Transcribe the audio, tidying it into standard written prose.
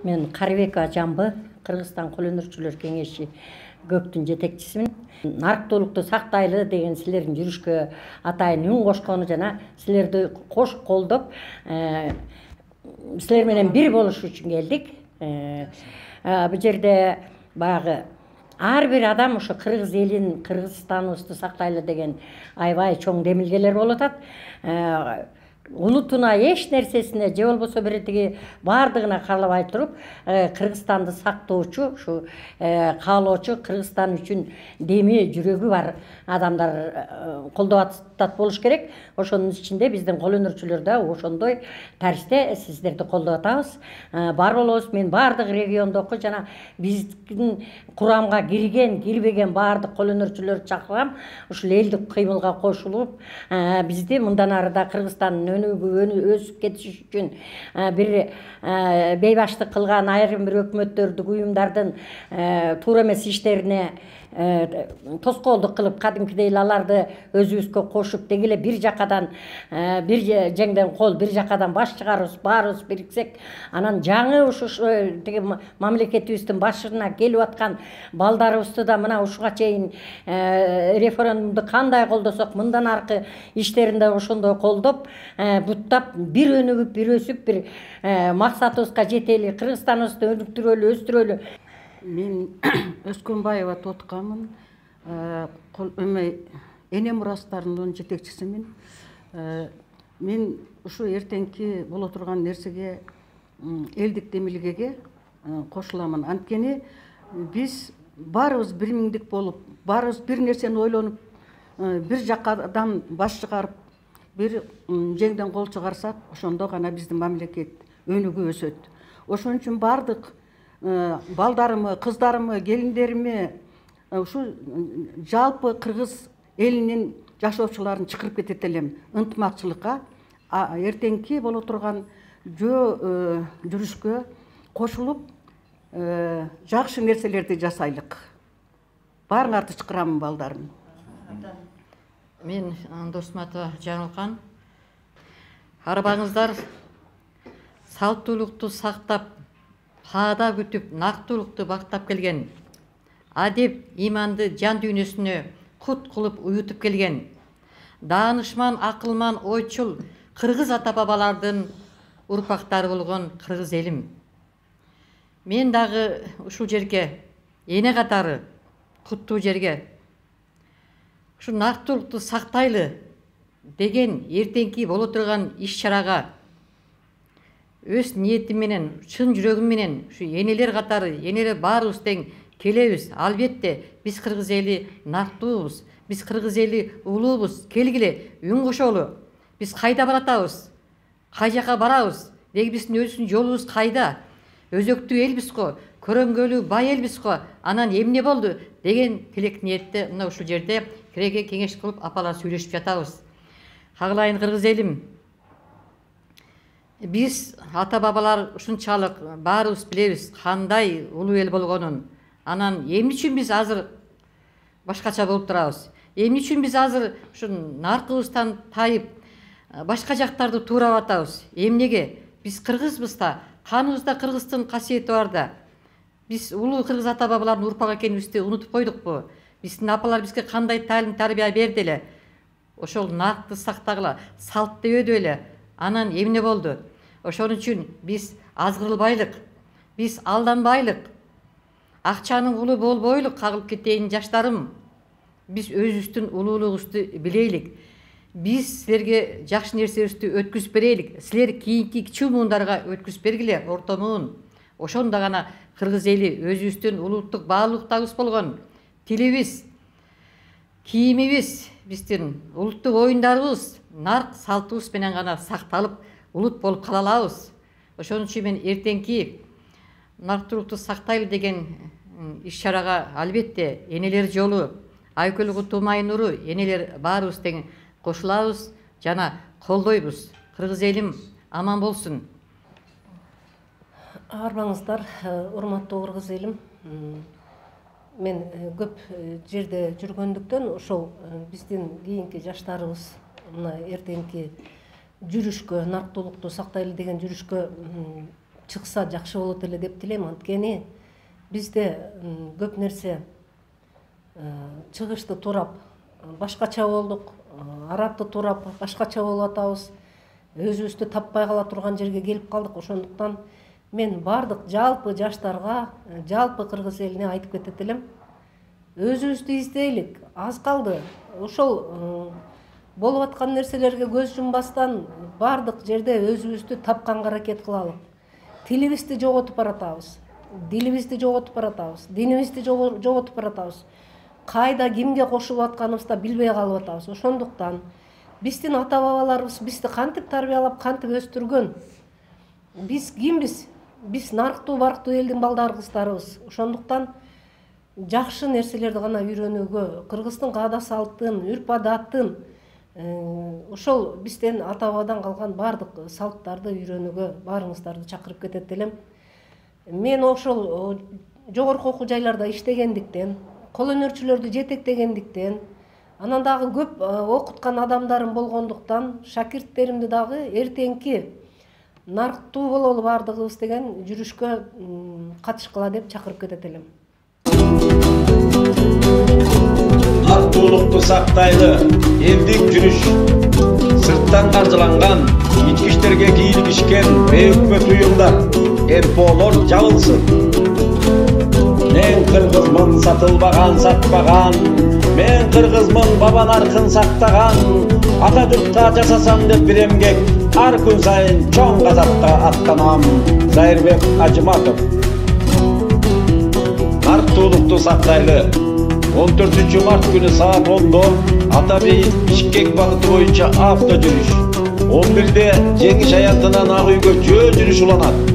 Мен Карибекова Жамбы, Кыргызстан Кол өнөрчүлөр кеңеши көптүн жетекчисимин. Нарктуулукту сактайлы деген силердин жүрүшкө атайын үн кошкону жана силерди кош колдоп, силер менен бир болуш үчүн келдик. Бул жерде баягы ар бир адам ушу кыргыз элин, Кыргызстаныбызды сактайлы деген аябай чоң демилгелер болуп атат. Улутуна эч нерсесине же болбосо бирдеги баардыгына каалабай туруп, Кыргызстанды сактоочу, ушу каалоочу, Кыргызстан үчүн деми жүрөгү бар адамдар колдоп атат болуш керек. Ошонун ичинде биздин кол өнөрчүлөр да ошондой таризде сиздерди колдоп атабыз. Бар болобуз. Мен баардык региондогу жана биздин курамга кирген, кирбеген баардык кол өнөрчүлөрдү чакырам. Ушул элдик кыймылга кошулуп, бизди мындан ары да Кыргызстандын өсүп кетиш үчүн бир бейбаштык кылган айрым бир өкмөттөрдүн, уюмдардын туура эмес иштерине тоскоолдук кылып, кадимкидей аларды өзүбүзгө кошуп, деги эле бир жакадан бир жеңден кол, бир жакадан баш чыгарыбыз, баарыбыз бириксек, анан жаңы ушу тиги мамлекетибиздин башына келип аткан балдарыбызды да мына ушуга чейин референдумду кандай колдосок, мындан аркы иштеринде ошондой колдоп, буттап, бир өнүгүп, бир өсүп, бир максатыбызга жетели, Кыргызстаныбызды өнүктүрөлү, өстүрөлү. Мен Өскөнбаева Тоткамын, эне мурастарынын жетекчисимин. Мен ушу эртеңки боло турган нерсеге, элдик демилгеге кошуламын. Анткени биз баарыбыз бир миңдик болуп, баарыбыз бир нерсени ойлонуп, бир жакадан баш чыгарып, бир жеңден кол чыгарсак, ошондо гана биздин мамлекет өнүгүп өсөт. Ошон үчүн баардык балдарымы, кыздарымы, келиндерими ушу жалпы кыргыз элинин жашоочуларын чакырып кетет элем ынтымакчылыкка, эртеңки боло турган жүрүшкө кошулуп, жакшы нерселерди жасайлык. Баарыңарды чакырамын, балдарым. Мен Досматова Жаңылкан. Арбаңыздар салттуулукту сактап, каада күтүп, нактуулукту бактап келген, адеп иманды жан дүйнөсүнө кут кылып уютуп келген, даанышман, акылман, ойчул кыргыз ата бабалардын урпактары болгон кыргыз элим. Мен дагы ушул жерге, эне катары куттуу жерге, ушу нактуулукту сактайлы деген эртеңки боло турган иш-чарага өз ниетим менен, чын жүрөгүм менен, ушу энелер катары, энелер баарыбыз тең келебиз. Албетте, биз кыргыз эли нактуубуз, биз кыргыз эли улуубуз. Келгиле, үн кошолу. Биз кайда баратабыз? Кай жака барабыз? Деги биздин өзүбүздүн жолубуз кайда? Өзөктүү элбиз го, көрөнгөлүү бай элбиз го. Анан эмне болду деген тилек ниетте мына ушул жерде киреге кеңеш кылып апалар сүйлөшүп жатабыз. Кагылайын кыргыз элим. Биз ата бабалар ушунчалык баарыбыз билебиз кандай улуу эл болгонун. Анан эмне үчүн биз азыр башкача болуп турабыз? Эмне үчүн биз азыр ушу наркыбыздан тайып башка жактарды туурап атабыз? Эмнеге? Биз кыргызбыз да, каныбызда кыргыздын касиети бар да. Биз улуу кыргыз ата бабалардын урпагы экенибизди унутуп койдукпу? Биздин апалар бизге кандай таалим тарбия берди эле? Ошол накты сактагыла, салтты өйдү эле. Анан эмне болду? Ошон үчүн биз азгырылбайлык, биз алданбайлык, акчанын кулу болбойлук, кагылып кетейин жаштарым. Биз өзүбүздүн улуулугубузду билейлик. Биз силерге жакшы нерсебизди өткүзүп берейлик. Силер кийинки кичүү муундарга өткүзүп бергиле орто муун. Ошондо гана кыргыз эли өзүбүздүн улуттук баалуулуктабыз болгон тилибиз, кийимибиз, биздин улуттук оюндарыбыз, нарк салтыбыз менен гана сакталып, улут болуп кала алабыз. Ошон үчүн мен эртеңки нактуулукту сактайлы деген иш-чарага албетте энелер жолу, Айкөл Кутумай нуру, энелер баарыбыз тең кошулабыз жана колдойбуз. Кыргыз элим аман болсун. Арбаңыздар, урматтуу кыргыз элим. Мен көп жерде жүргөндүктөн ошол биздин кийинки жаштарыбыз мына эртеңки жүрүшкө, нактуулукту сактайлы деген жүрүшкө чыкса жакшы болот эле деп тилейм. Анткени бизде көп нерсе чыгышты турап башкача болдук, арапты турап башкача болуп атабыз. Өзүбүздү таппай кала турган жерге келип калдык. Ошондуктан мен бардык жалпы жаштарга, жалпы кыргыз элине айтып кетет элем. Өзүбүздү издейлик. Аз калды. Ошол болуп аткан нерселерге көз жумбастан бардык жерде өзүбүздү тапканга аракет кылалык. Тилибизди жоготуп баратабыз. Дилибизди жоготуп баратабыз. Динибизди жоготуп баратабыз. Кайда кимге кошулуп атканыбызды билбей калып атабыз. Ошондуктан биздин ата бабаларыбыз бизди кантип тарбиялап, кантип өстүргөн? Биз кимбиз? Биз нарктуу, барктуу элдин балдары, кыздарыбыз. Ошондуктан жакшы нерселерди гана үйрөнүүгө, кыргыздын каада салттын, үрп-адатын, ошол бизден ата бабадан калган бардык салттарды үйрөнүүгө баарыңыздарды чакырып кетет элем. Мен ошол жогорку окуу жайларда иштегендиктен, кол өнөрчүлөрдү жетектегендиктен, анан дагы көп окуткан адамдарым болгондуктан шакирттеримди дагы эртеңки нарктуу бололу бардыгыбыз деген жүрүшкө катышкыла деп чакырып кетет элем. Нарктуулукту сактайлы, элдик жүрүш, сырттан каржыланган, ички иштерге кийлигишкен бейөкмөт уюмдар, НПОлор жабылсын. Мен кыргызмын, сатылбаган, сатпаган, мен кыргызмын, баба наркын сактаган, ата журтка жасасам деп бир эмгек, ар күн сайын чоң газапка аттанам. Зайырбек Ажыматов. Нарктуулукту сактайлы. 14 март күнү саат 10-до Ата Бейит Бишкек багыты боюнча авто жүрүш. 11-де Жеңиш аянтынан Ак үйгө жөө жүрүш уланат.